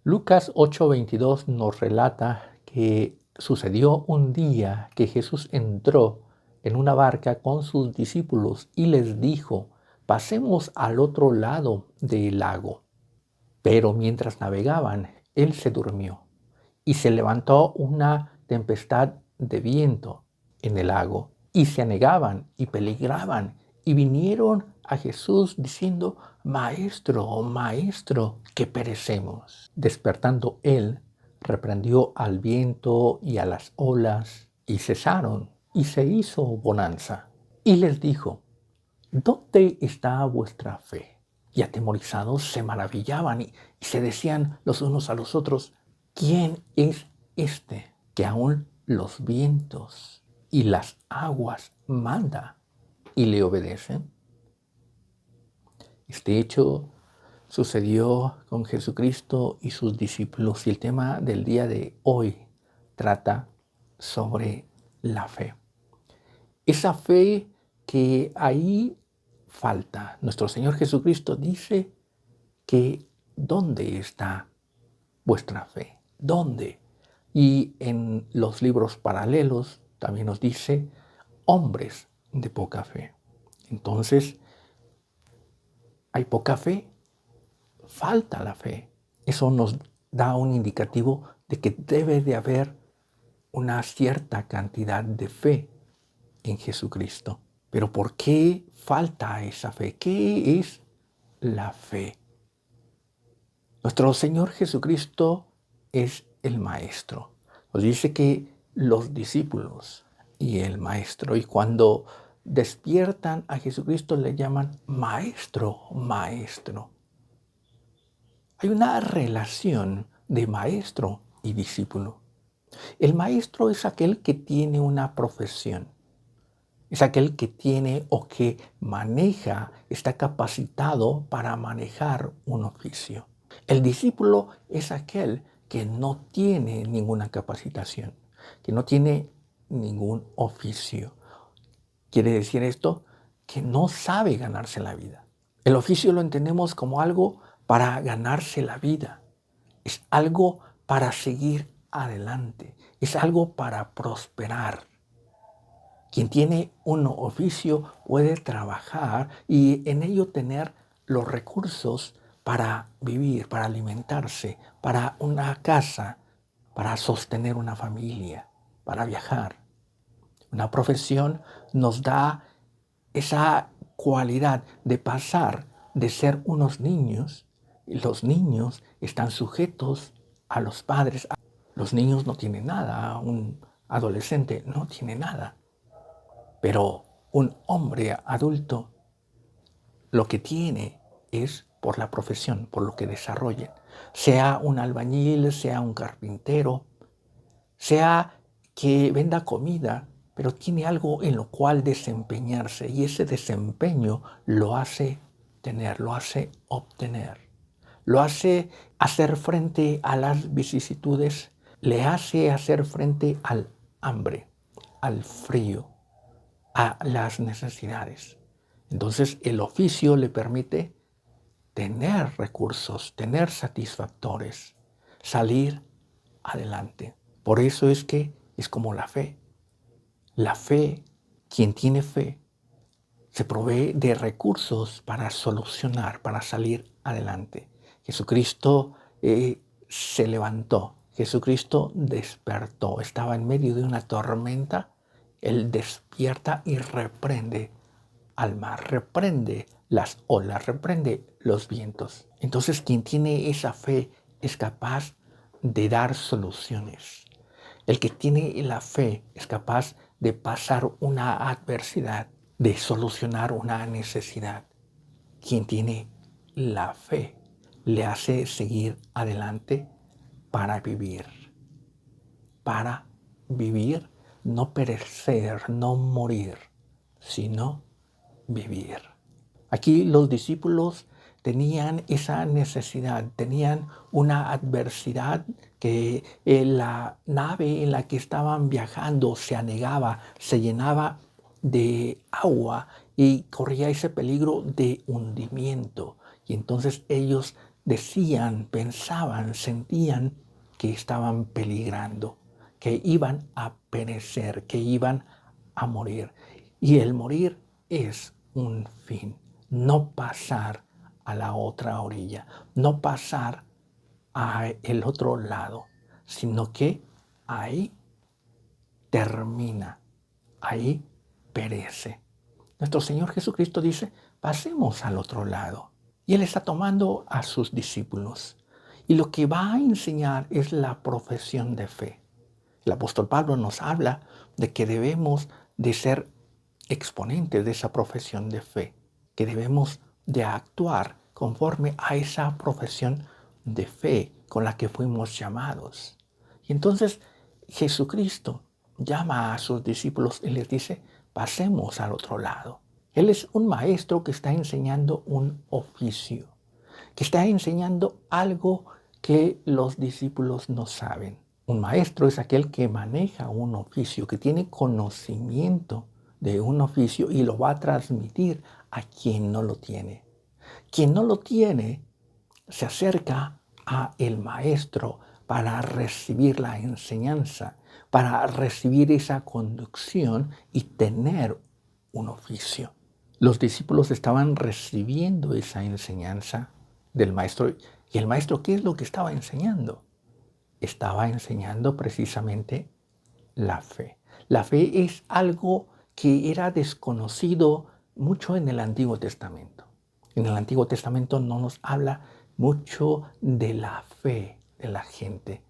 Lucas 8:22 nos relata que sucedió un día que Jesús entró en una barca con sus discípulos y les dijo: pasemos al otro lado del lago. Pero mientras navegaban, él se durmió y se levantó una tempestad de viento en el lago y se anegaban y peligraban y vinieron a Jesús diciendo: Maestro, maestro, que perecemos. Despertando él, reprendió al viento y a las olas y cesaron y se hizo bonanza. Y les dijo: ¿dónde está vuestra fe? Y atemorizados se maravillaban y se decían los unos a los otros: ¿quién es este que aún los vientos y las aguas manda y le obedecen? Este hecho sucedió con Jesucristo y sus discípulos, y el tema del día de hoy trata sobre la fe. Esa fe que ahí falta. Nuestro Señor Jesucristo dice que ¿dónde está vuestra fe? ¿Dónde? Y en los libros paralelos también nos dice hombres de poca fe. Entonces, hay poca fe, falta la fe. Eso nos da un indicativo de que debe de haber una cierta cantidad de fe en Jesucristo. Pero ¿por qué falta esa fe? ¿Qué es la fe? Nuestro Señor Jesucristo es el Maestro. Nos dice que los discípulos y el Maestro, y cuando despiertan a Jesucristo le llaman Maestro, Maestro. Hay una relación de maestro y discípulo. El maestro es aquel que tiene una profesión. Es aquel que tiene o que maneja, está capacitado para manejar un oficio. El discípulo es aquel que no tiene ninguna capacitación, que no tiene ningún oficio. ¿Quiere decir esto? Que no sabe ganarse la vida. El oficio lo entendemos como algo para ganarse la vida. Es algo para seguir adelante. Es algo para prosperar. Quien tiene un oficio puede trabajar y en ello tener los recursos para vivir, para alimentarse, para una casa, para sostener una familia, para viajar. Una profesión nos da esa cualidad de pasar de ser unos niños, y los niños están sujetos a los padres. Los niños no tienen nada, un adolescente no tiene nada. Pero un hombre adulto lo que tiene es por la profesión, por lo que desarrolla. Sea un albañil, sea un carpintero, sea que venda comida, pero tiene algo en lo cual desempeñarse y ese desempeño lo hace tener, lo hace obtener, lo hace hacer frente a las vicisitudes, le hace hacer frente al hambre, al frío, a las necesidades. Entonces el oficio le permite tener recursos, tener satisfactores, salir adelante. Por eso es que es como la fe. La fe, quien tiene fe, se provee de recursos para solucionar, para salir adelante. Jesucristo se levantó, Jesucristo despertó, estaba en medio de una tormenta. Él despierta y reprende al mar, reprende las olas, reprende los vientos. Entonces, quien tiene esa fe es capaz de dar soluciones. El que tiene la fe es capaz de pasar una adversidad, de solucionar una necesidad. Quien tiene la fe le hace seguir adelante para vivir, no perecer, no morir, sino vivir. Aquí los discípulos tenían esa necesidad, tenían una adversidad que la nave en la que estaban viajando se anegaba, se llenaba de agua y corría ese peligro de hundimiento. Y entonces ellos decían, pensaban, sentían que estaban peligrando, que iban a perecer, que iban a morir. Y el morir es un fin, no pasar a la otra orilla, no pasar a el otro lado, sino que ahí termina, ahí perece. Nuestro Señor Jesucristo dice, pasemos al otro lado. Y Él está tomando a sus discípulos. Y lo que va a enseñar es la profesión de fe. El apóstol Pablo nos habla de que debemos de ser exponentes de esa profesión de fe, que debemos de actuar conforme a esa profesión de fe con la que fuimos llamados. Y entonces Jesucristo llama a sus discípulos y les dice, pasemos al otro lado. Él es un maestro que está enseñando un oficio, que está enseñando algo que los discípulos no saben. Un maestro es aquel que maneja un oficio, que tiene conocimiento de un oficio y lo va a transmitir a quien no lo tiene. Quien no lo tiene se acerca a el maestro para recibir la enseñanza, para recibir esa conducción y tener un oficio. Los discípulos estaban recibiendo esa enseñanza del maestro. ¿Y el maestro qué es lo que estaba enseñando? Estaba enseñando precisamente la fe. La fe es algo que era desconocido mucho en el Antiguo Testamento. En el Antiguo Testamento no nos habla mucho de la fe de la gente.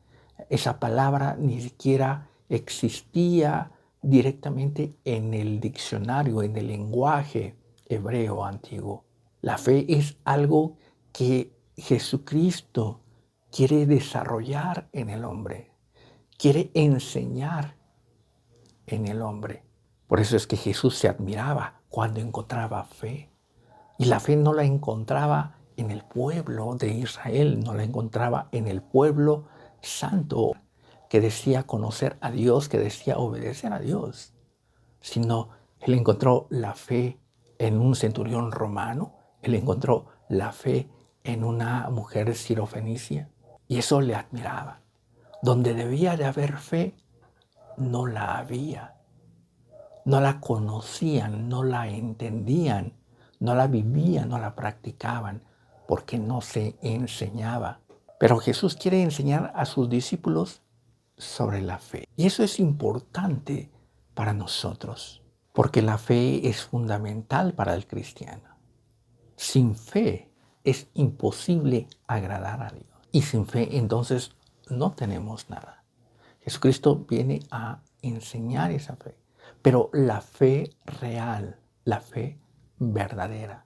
Esa palabra ni siquiera existía directamente en el diccionario, en el lenguaje hebreo antiguo. La fe es algo que Jesucristo quiere desarrollar en el hombre, quiere enseñar en el hombre. Por eso es que Jesús se admiraba cuando encontraba fe. Y la fe no la encontraba en el pueblo de Israel, no la encontraba en el pueblo santo que decía conocer a Dios, que decía obedecer a Dios, sino él encontró la fe en un centurión romano, él encontró la fe en una mujer sirofenicia y eso le admiraba. Donde debía de haber fe, no la había. No la conocían, no la entendían, no la vivían, no la practicaban, porque no se enseñaba. Pero Jesús quiere enseñar a sus discípulos sobre la fe. Y eso es importante para nosotros, porque la fe es fundamental para el cristiano. Sin fe es imposible agradar a Dios. Y sin fe entonces no tenemos nada. Jesucristo viene a enseñar esa fe, pero la fe real, la fe verdadera.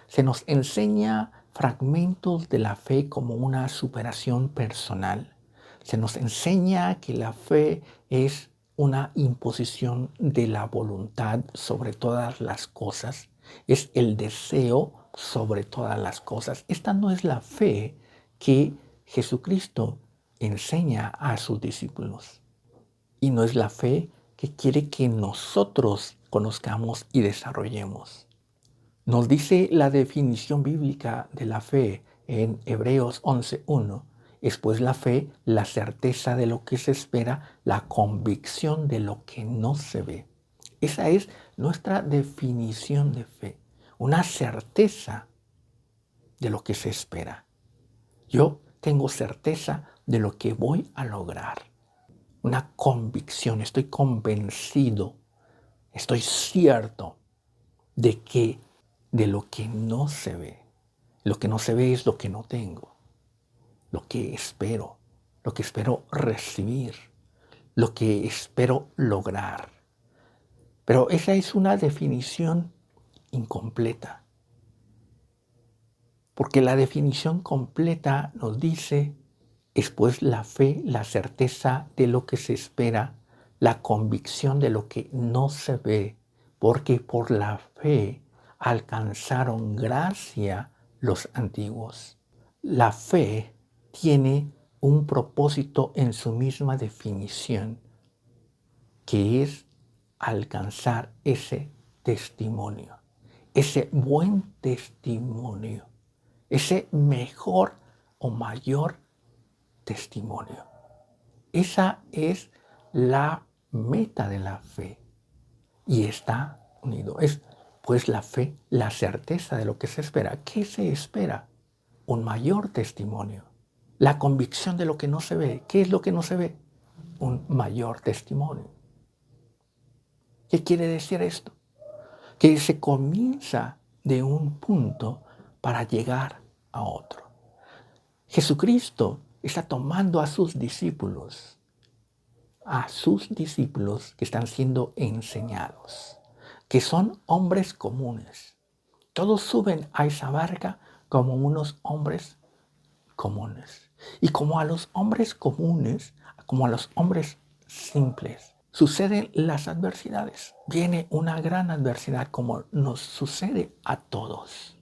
Se nos enseña fragmentos de la fe como una superación personal. Se nos enseña que la fe es una imposición de la voluntad sobre todas las cosas. Es el deseo sobre todas las cosas. Esta no es la fe que Jesucristo enseña a sus discípulos. Y no es la fe que quiere que nosotros conozcamos y desarrollemos. Nos dice la definición bíblica de la fe en Hebreos 11:1. Es pues la fe, la certeza de lo que se espera, la convicción de lo que no se ve. Esa es nuestra definición de fe, una certeza de lo que se espera. Yo tengo certeza de lo que voy a lograr. Una convicción, estoy convencido, estoy cierto de que de lo que no se ve. Lo que no se ve es lo que no tengo, lo que espero recibir, lo que espero lograr. Pero esa es una definición incompleta, porque la definición completa nos dice, es pues la fe, la certeza de lo que se espera, la convicción de lo que no se ve, porque por la fe alcanzaron gracia los antiguos. La fe tiene un propósito en su misma definición, que es alcanzar ese testimonio, ese buen testimonio, ese mejor o mayor testimonio. Esa es la meta de la fe y está unido. Es pues la fe, la certeza de lo que se espera. ¿Qué se espera? Un mayor testimonio. La convicción de lo que no se ve. ¿Qué es lo que no se ve? Un mayor testimonio. ¿Qué quiere decir esto? Que se comienza de un punto para llegar a otro. Jesucristo está tomando a sus discípulos que están siendo enseñados, que son hombres comunes. Todos suben a esa barca como unos hombres comunes. Y como a los hombres comunes, como a los hombres simples, suceden las adversidades. Viene una gran adversidad como nos sucede a todos.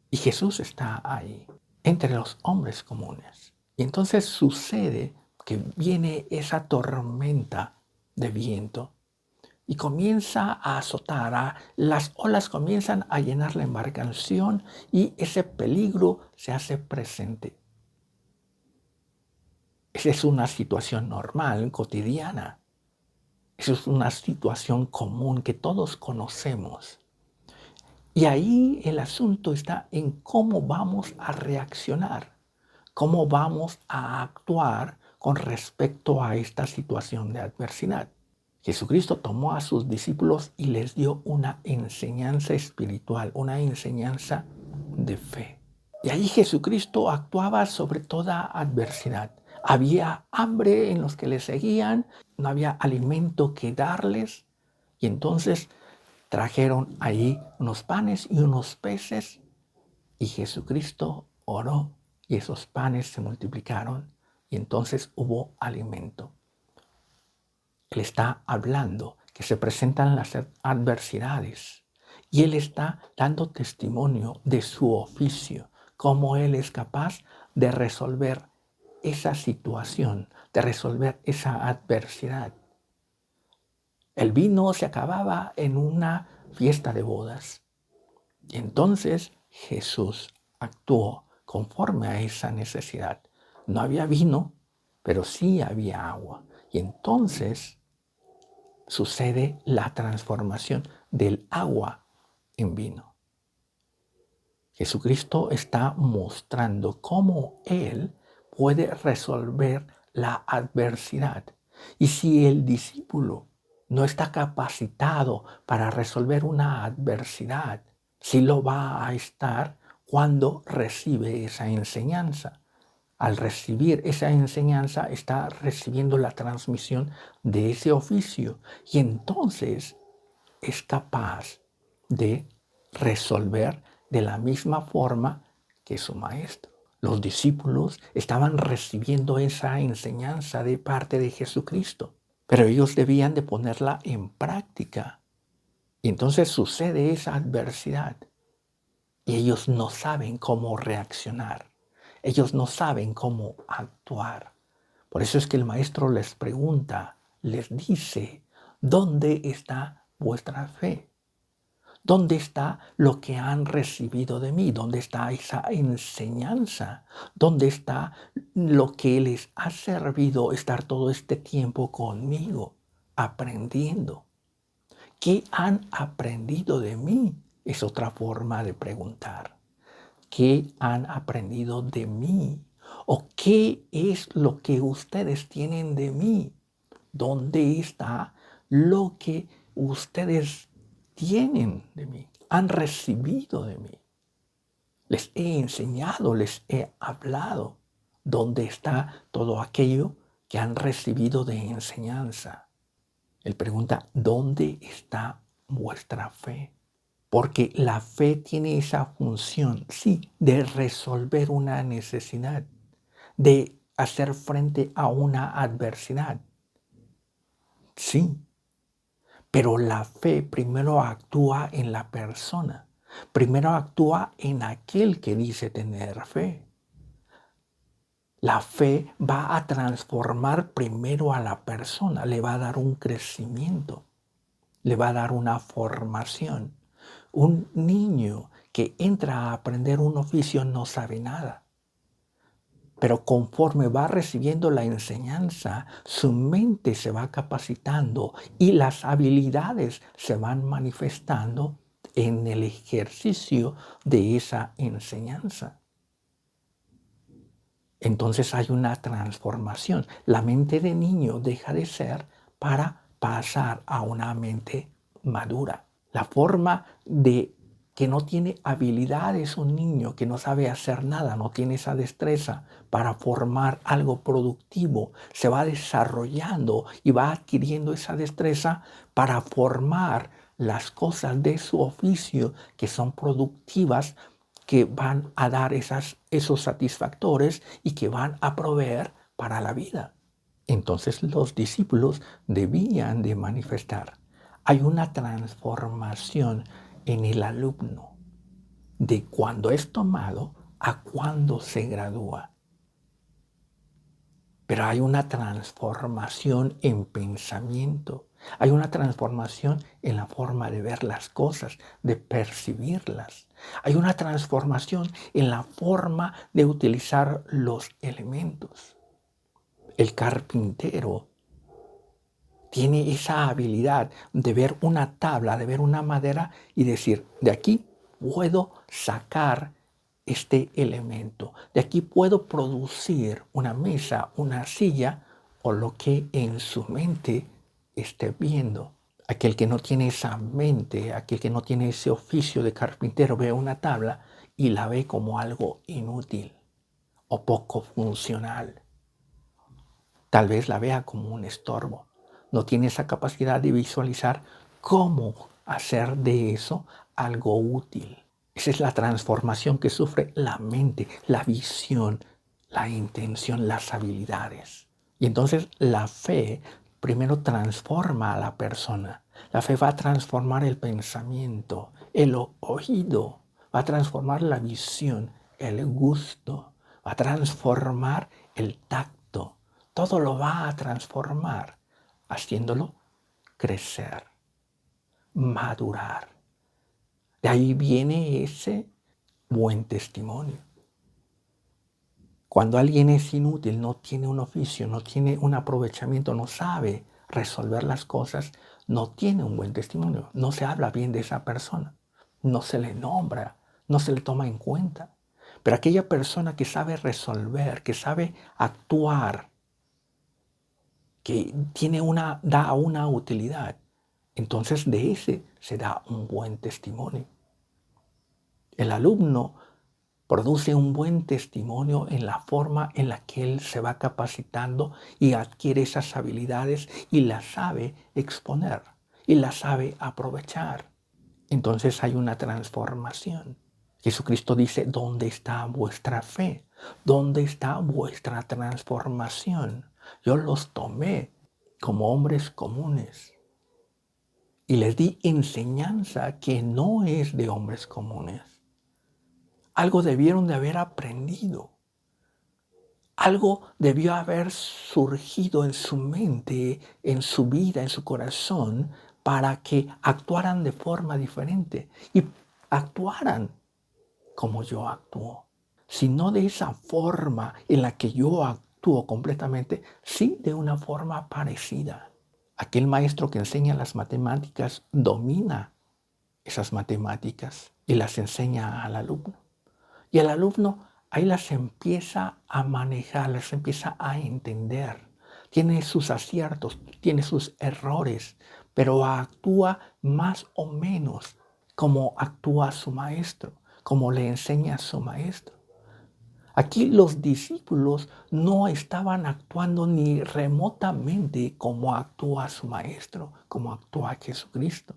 Y Jesús está ahí, entre los hombres comunes. Y entonces sucede que viene esa tormenta de viento y comienza a azotar, las olas comienzan a llenar la embarcación y ese peligro se hace presente. Esa es una situación normal, cotidiana. Esa es una situación común que todos conocemos. Y ahí el asunto está en cómo vamos a reaccionar, cómo vamos a actuar con respecto a esta situación de adversidad. Jesucristo tomó a sus discípulos y les dio una enseñanza espiritual, una enseñanza de fe. Y ahí Jesucristo actuaba sobre toda adversidad. Había hambre en los que le seguían, no había alimento que darles, y entonces trajeron ahí unos panes y unos peces, y Jesucristo oró, y esos panes se multiplicaron, y entonces hubo alimento. Él está hablando que se presentan las adversidades y Él está dando testimonio de su oficio, cómo Él es capaz de resolver esa situación, de resolver esa adversidad. El vino se acababa en una fiesta de bodas y entonces Jesús actuó conforme a esa necesidad. No había vino, pero sí había agua. Y entonces sucede la transformación del agua en vino. Jesucristo está mostrando cómo Él puede resolver la adversidad. Y si el discípulo no está capacitado para resolver una adversidad, sí lo va a estar cuando recibe esa enseñanza. Al recibir esa enseñanza está recibiendo la transmisión de ese oficio y entonces es capaz de resolver de la misma forma que su maestro. Los discípulos estaban recibiendo esa enseñanza de parte de Jesucristo, pero ellos debían de ponerla en práctica. Y entonces sucede esa adversidad y ellos no saben cómo reaccionar. Ellos no saben cómo actuar. Por eso es que el maestro les pregunta, les dice, ¿dónde está vuestra fe? ¿Dónde está lo que han recibido de mí? ¿Dónde está esa enseñanza? ¿Dónde está lo que les ha servido estar todo este tiempo conmigo, aprendiendo? ¿Qué han aprendido de mí? Es otra forma de preguntar. ¿Qué han aprendido de mí? ¿O qué es lo que ustedes tienen de mí? ¿Dónde está lo que ustedes tienen de mí? Han recibido de mí. Les he enseñado, les he hablado. ¿Dónde está todo aquello que han recibido de enseñanza? Él pregunta, ¿dónde está vuestra fe? Porque la fe tiene esa función, sí, de resolver una necesidad, de hacer frente a una adversidad. Sí, pero la fe primero actúa en la persona, primero actúa en aquel que dice tener fe. La fe va a transformar primero a la persona, le va a dar un crecimiento, le va a dar una formación. Un niño que entra a aprender un oficio no sabe nada. Pero conforme va recibiendo la enseñanza, su mente se va capacitando y las habilidades se van manifestando en el ejercicio de esa enseñanza. Entonces hay una transformación. La mente de niño deja de ser para pasar a una mente madura. La forma de que no tiene habilidades un niño, que no sabe hacer nada, no tiene esa destreza para formar algo productivo, se va desarrollando y va adquiriendo esa destreza para formar las cosas de su oficio que son productivas, que van a dar esos satisfactores y que van a proveer para la vida. Entonces los discípulos debían de manifestar. Hay una transformación en el alumno de cuando es tomado a cuando se gradúa. Pero hay una transformación en pensamiento. Hay una transformación en la forma de ver las cosas, de percibirlas. Hay una transformación en la forma de utilizar los elementos. El carpintero tiene esa habilidad de ver una tabla, de ver una madera y decir, de aquí puedo sacar este elemento. De aquí puedo producir una mesa, una silla o lo que en su mente esté viendo. Aquel que no tiene esa mente, aquel que no tiene ese oficio de carpintero, ve una tabla y la ve como algo inútil o poco funcional. Tal vez la vea como un estorbo. No tiene esa capacidad de visualizar cómo hacer de eso algo útil. Esa es la transformación que sufre la mente, la visión, la intención, las habilidades. Y entonces la fe primero transforma a la persona. La fe va a transformar el pensamiento, el oído, va a transformar la visión, el gusto, va a transformar el tacto. Todo lo va a transformar, haciéndolo crecer, madurar. De ahí viene ese buen testimonio. Cuando alguien es inútil, no tiene un oficio, no tiene un aprovechamiento, no sabe resolver las cosas, no tiene un buen testimonio. No se habla bien de esa persona, no se le nombra, no se le toma en cuenta. Pero aquella persona que sabe resolver, que sabe actuar, que da una utilidad, entonces de ese se da un buen testimonio. El alumno produce un buen testimonio en la forma en la que él se va capacitando y adquiere esas habilidades y las sabe exponer y las sabe aprovechar. Entonces hay una transformación. Jesucristo dice, ¿dónde está vuestra fe? ¿Dónde está vuestra transformación? Yo los tomé como hombres comunes y les di enseñanza que no es de hombres comunes. Algo debieron de haber aprendido. Algo debió haber surgido en su mente, en su vida, en su corazón, para que actuaran de forma diferente y actuaran como yo actúo. Sino de esa forma en la que yo actúo completamente, sí de una forma parecida. Aquel maestro que enseña las matemáticas domina esas matemáticas y las enseña al alumno. Y el alumno ahí las empieza a manejar, las empieza a entender. Tiene sus aciertos, tiene sus errores, pero actúa más o menos como actúa su maestro, como le enseña su maestro. Aquí los discípulos no estaban actuando ni remotamente como actúa su maestro, como actúa Jesucristo.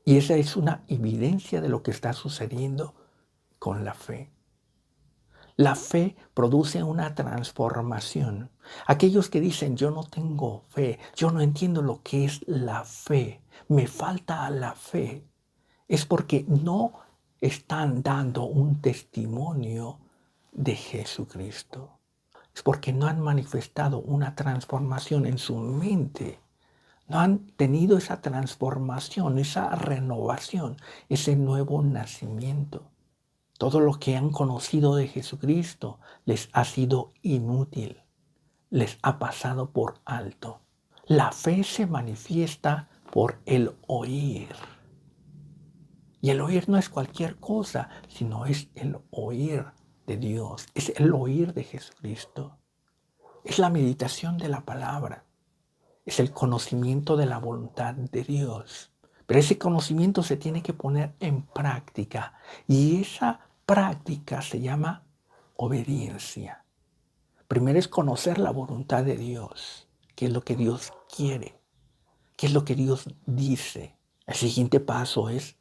Y esa es una evidencia de lo que está sucediendo con la fe. La fe produce una transformación. Aquellos que dicen, yo no tengo fe, yo no entiendo lo que es la fe, me falta la fe, es porque no están dando un testimonio de Jesucristo. Es porque no han manifestado una transformación en su mente. No han tenido esa transformación, esa renovación, ese nuevo nacimiento. Todo lo que han conocido de Jesucristo les ha sido inútil, les ha pasado por alto. La fe se manifiesta por el oír. Y el oír no es cualquier cosa, sino es el oír de Dios, es el oír de Jesucristo. Es la meditación de la palabra, es el conocimiento de la voluntad de Dios. Pero ese conocimiento se tiene que poner en práctica y esa práctica se llama obediencia. Primero es conocer la voluntad de Dios, qué es lo que Dios quiere, qué es lo que Dios dice. El siguiente paso es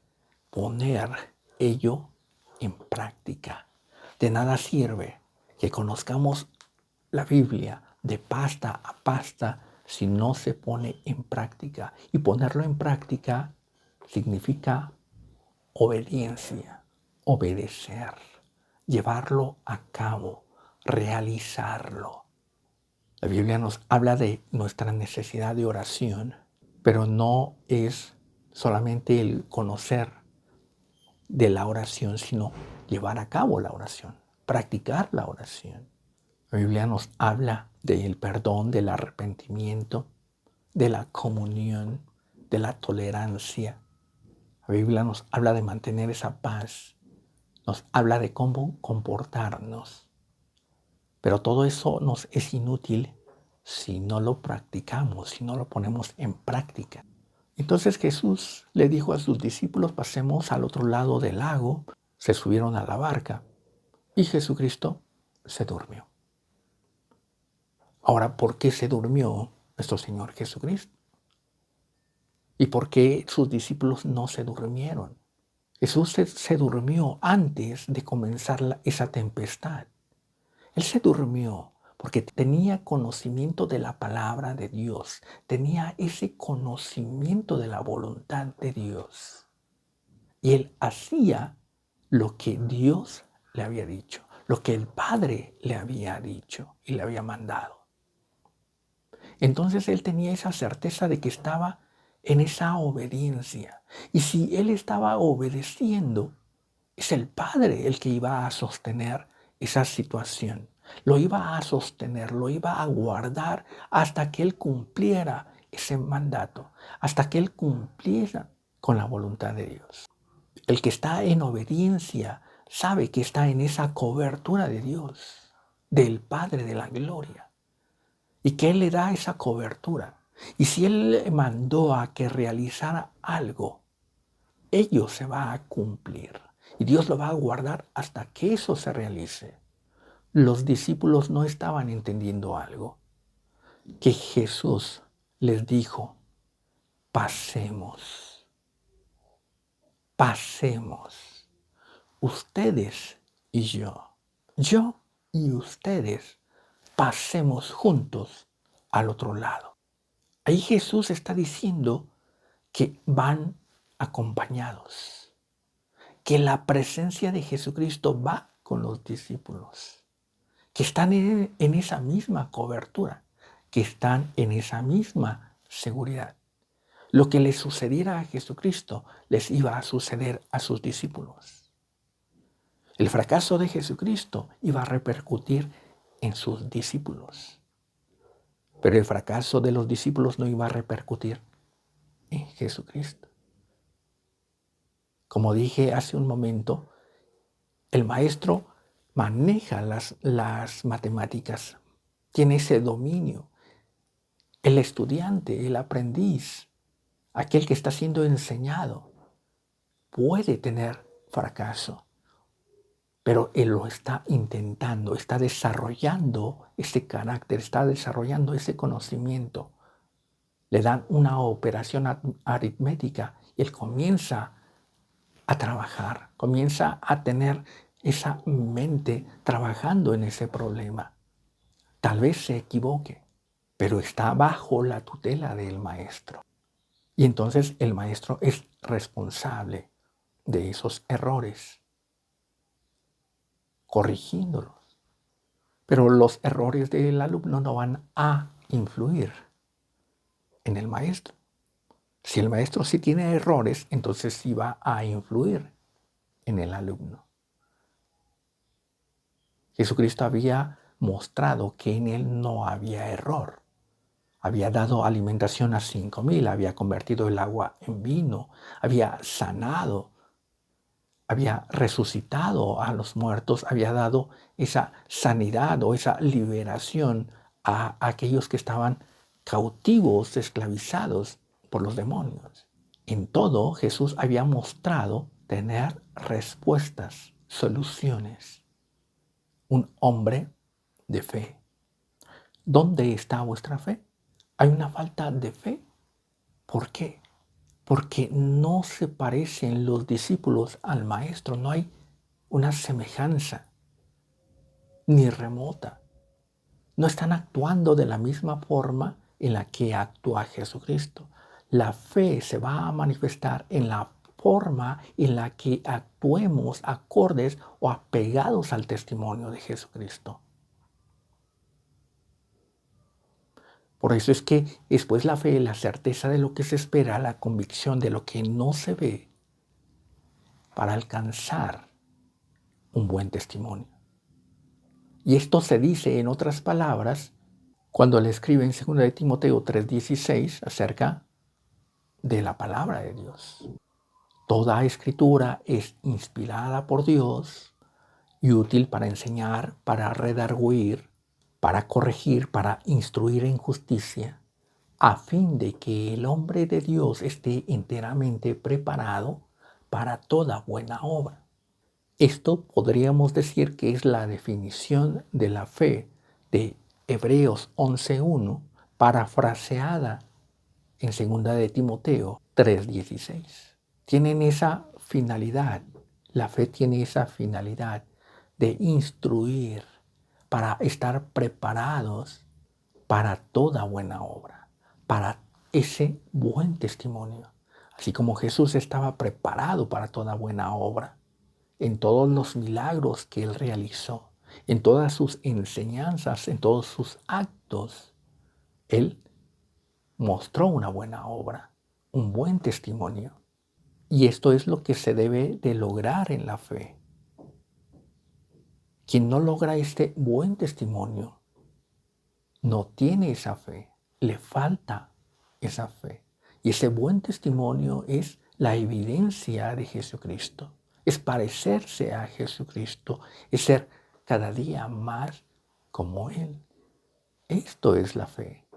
poner ello en práctica. De nada sirve que conozcamos la Biblia de pasta a pasta si no se pone en práctica. Y ponerlo en práctica significa obediencia, obedecer, llevarlo a cabo, realizarlo. La Biblia nos habla de nuestra necesidad de oración, pero no es solamente el conocer de la oración, sino llevar a cabo la oración, practicar la oración. La Biblia nos habla del perdón, del arrepentimiento, de la comunión, de la tolerancia. La Biblia nos habla de mantener esa paz, nos habla de cómo comportarnos. Pero todo eso nos es inútil si no lo practicamos, si no lo ponemos en práctica. Entonces Jesús le dijo a sus discípulos, pasemos al otro lado del lago. Se subieron a la barca y Jesucristo se durmió. Ahora, ¿por qué se durmió nuestro Señor Jesucristo? ¿Y por qué sus discípulos no se durmieron? Jesús se durmió antes de comenzar esa tempestad. Él se durmió porque tenía conocimiento de la palabra de Dios, tenía ese conocimiento de la voluntad de Dios. Y él hacía lo que Dios le había dicho, lo que el Padre le había dicho y le había mandado. Entonces él tenía esa certeza de que estaba en esa obediencia. Y si él estaba obedeciendo, es el Padre el que iba a sostener esa situación. Lo iba a sostener, lo iba a guardar hasta que él cumpliera ese mandato, hasta que él cumpliera con la voluntad de Dios. El que está en obediencia sabe que está en esa cobertura de Dios, del Padre de la gloria, y que Él le da esa cobertura. Y si Él le mandó a que realizara algo, ello se va a cumplir. Y Dios lo va a guardar hasta que eso se realice. Los discípulos no estaban entendiendo algo, que Jesús les dijo, pasemos, pasemos, ustedes y yo y ustedes, pasemos juntos al otro lado. Ahí Jesús está diciendo que van acompañados, que la presencia de Jesucristo va con los discípulos, que están en esa misma cobertura, que están en esa misma seguridad. Lo que le sucediera a Jesucristo les iba a suceder a sus discípulos. El fracaso de Jesucristo iba a repercutir en sus discípulos. Pero el fracaso de los discípulos no iba a repercutir en Jesucristo. Como dije hace un momento, el maestro maneja las matemáticas, tiene ese dominio. El estudiante, el aprendiz, aquel que está siendo enseñado, puede tener fracaso, pero él lo está intentando, está desarrollando ese carácter, está desarrollando ese conocimiento. Le dan una operación aritmética y él comienza a trabajar, comienza a tener esa mente trabajando en ese problema. Tal vez se equivoque, pero está bajo la tutela del maestro. Y entonces el maestro es responsable de esos errores, corrigiéndolos. Pero los errores del alumno no van a influir en el maestro. Si el maestro sí tiene errores, entonces sí va a influir en el alumno. Jesucristo había mostrado que en Él no había error. Había dado alimentación a 5,000, había convertido el agua en vino, había sanado, había resucitado a los muertos, había dado esa sanidad o esa liberación a aquellos que estaban cautivos, esclavizados por los demonios. En todo, Jesús había mostrado tener respuestas, soluciones. Un hombre de fe. ¿Dónde está vuestra fe? ¿Hay una falta de fe? ¿Por qué? Porque no se parecen los discípulos al Maestro, no hay una semejanza, ni remota. No están actuando de la misma forma en la que actúa Jesucristo. La fe se va a manifestar en la forma en la que actuemos acordes o apegados al testimonio de Jesucristo. Por eso es que después la fe, la certeza de lo que se espera, la convicción de lo que no se ve, para alcanzar un buen testimonio. Y esto se dice, en otras palabras, cuando le escribe en 2 de Timoteo 3:16 acerca de la palabra de Dios. Toda escritura es inspirada por Dios y útil para enseñar, para redarguir, para corregir, para instruir en justicia, a fin de que el hombre de Dios esté enteramente preparado para toda buena obra. Esto podríamos decir que es la definición de la fe de Hebreos 11:1, parafraseada en 2 de Timoteo 3:16. Tienen esa finalidad, la fe tiene esa finalidad de instruir para estar preparados para toda buena obra, para ese buen testimonio. Así como Jesús estaba preparado para toda buena obra, en todos los milagros que Él realizó, en todas sus enseñanzas, en todos sus actos, Él mostró una buena obra, un buen testimonio. Y esto es lo que se debe de lograr en la fe. Quien no logra este buen testimonio no tiene esa fe, le falta esa fe. Y ese buen testimonio es la evidencia de Jesucristo, es parecerse a Jesucristo, es ser cada día más como Él. Esto es la fe.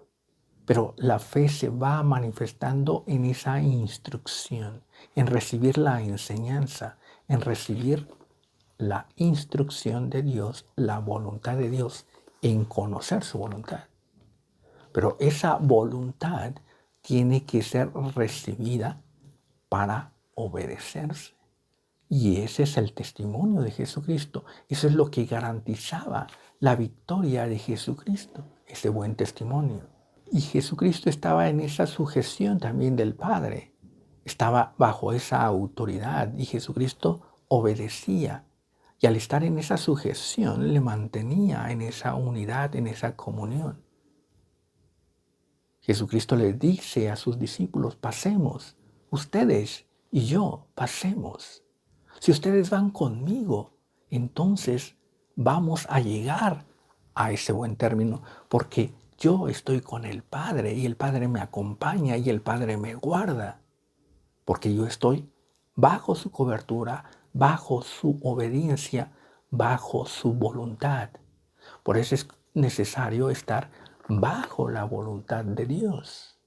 Pero la fe se va manifestando en esa instrucción, en recibir la enseñanza, en recibir la instrucción de Dios, la voluntad de Dios, en conocer su voluntad. Pero esa voluntad tiene que ser recibida para obedecerse. Y ese es el testimonio de Jesucristo. Eso es lo que garantizaba la victoria de Jesucristo, ese buen testimonio. Y Jesucristo estaba en esa sujeción también del Padre. Estaba bajo esa autoridad y Jesucristo obedecía. Y al estar en esa sujeción le mantenía en esa unidad, en esa comunión. Jesucristo le dice a sus discípulos, pasemos, ustedes y yo, pasemos. Si ustedes van conmigo, entonces vamos a llegar a ese buen término, porque yo estoy con el Padre y el Padre me acompaña y el Padre me guarda, porque yo estoy bajo su cobertura, bajo su obediencia, bajo su voluntad. Por eso es necesario estar bajo la voluntad de Dios.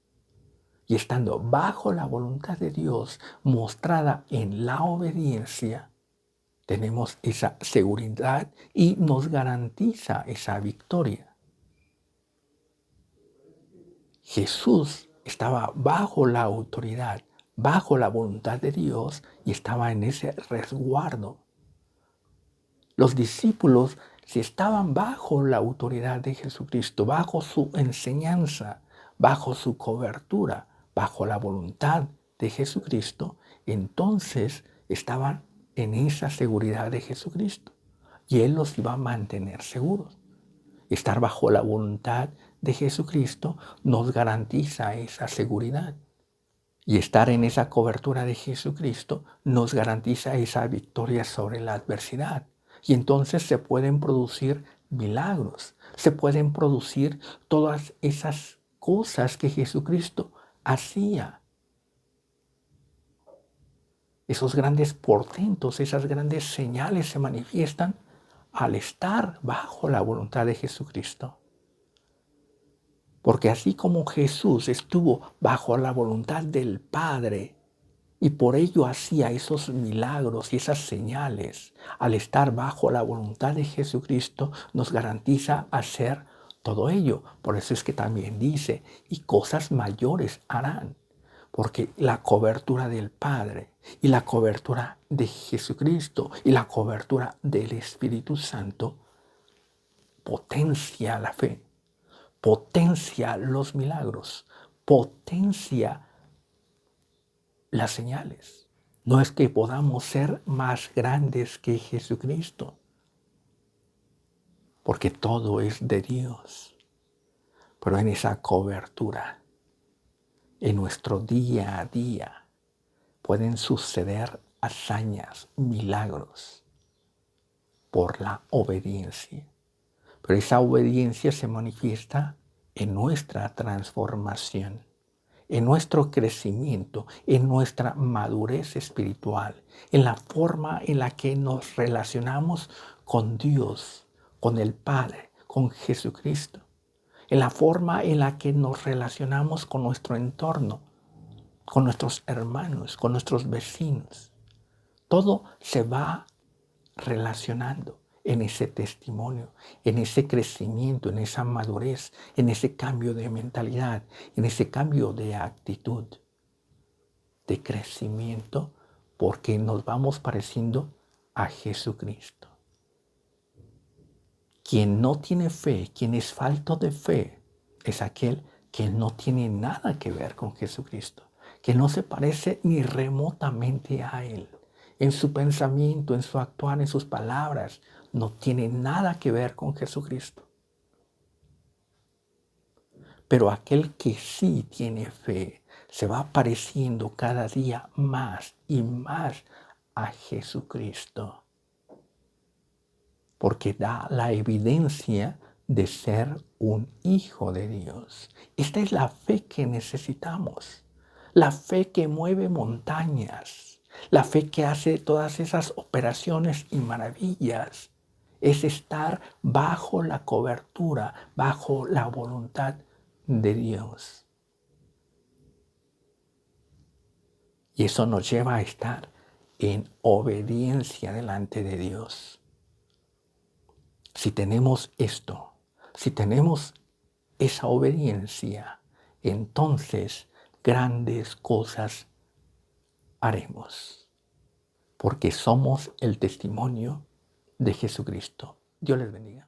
Y estando bajo la voluntad de Dios, mostrada en la obediencia, tenemos esa seguridad y nos garantiza esa victoria. Jesús estaba bajo la autoridad, bajo la voluntad de Dios y estaba en ese resguardo. Los discípulos, si estaban bajo la autoridad de Jesucristo, bajo su enseñanza, bajo su cobertura, bajo la voluntad de Jesucristo, entonces estaban en esa seguridad de Jesucristo. Y Él los iba a mantener seguros. Estar bajo la voluntad de Jesucristo nos garantiza esa seguridad. Y estar en esa cobertura de Jesucristo nos garantiza esa victoria sobre la adversidad. Y entonces se pueden producir milagros, se pueden producir todas esas cosas que Jesucristo hacía. Esos grandes portentos, esas grandes señales se manifiestan al estar bajo la voluntad de Jesucristo. Porque así como Jesús estuvo bajo la voluntad del Padre y por ello hacía esos milagros y esas señales, al estar bajo la voluntad de Jesucristo nos garantiza hacer todo ello. Por eso es que también dice, y cosas mayores harán. Porque la cobertura del Padre y la cobertura de Jesucristo y la cobertura del Espíritu Santo potencia la fe, potencia los milagros, potencia las señales. No es que podamos ser más grandes que Jesucristo, porque todo es de Dios, pero en esa cobertura, en nuestro día a día, pueden suceder hazañas, milagros, por la obediencia. Pero esa obediencia se manifiesta en nuestra transformación, en nuestro crecimiento, en nuestra madurez espiritual, en la forma en la que nos relacionamos con Dios, con el Padre, con Jesucristo, en la forma en la que nos relacionamos con nuestro entorno, con nuestros hermanos, con nuestros vecinos. Todo se va relacionando en ese testimonio, en ese crecimiento, en esa madurez, en ese cambio de mentalidad, en ese cambio de actitud, de crecimiento, porque nos vamos pareciendo a Jesucristo. Quien no tiene fe, quien es falto de fe, es aquel que no tiene nada que ver con Jesucristo, que no se parece ni remotamente a Él. En su pensamiento, en su actuar, en sus palabras, no tiene nada que ver con Jesucristo. Pero aquel que sí tiene fe, se va pareciendo cada día más y más a Jesucristo, porque da la evidencia de ser un hijo de Dios. Esta es la fe que necesitamos, la fe que mueve montañas, la fe que hace todas esas operaciones y maravillas. Es estar bajo la cobertura, bajo la voluntad de Dios. Y eso nos lleva a estar en obediencia delante de Dios. Si tenemos esto, si tenemos esa obediencia, entonces grandes cosas haremos, porque somos el testimonio de Jesucristo. Dios les bendiga.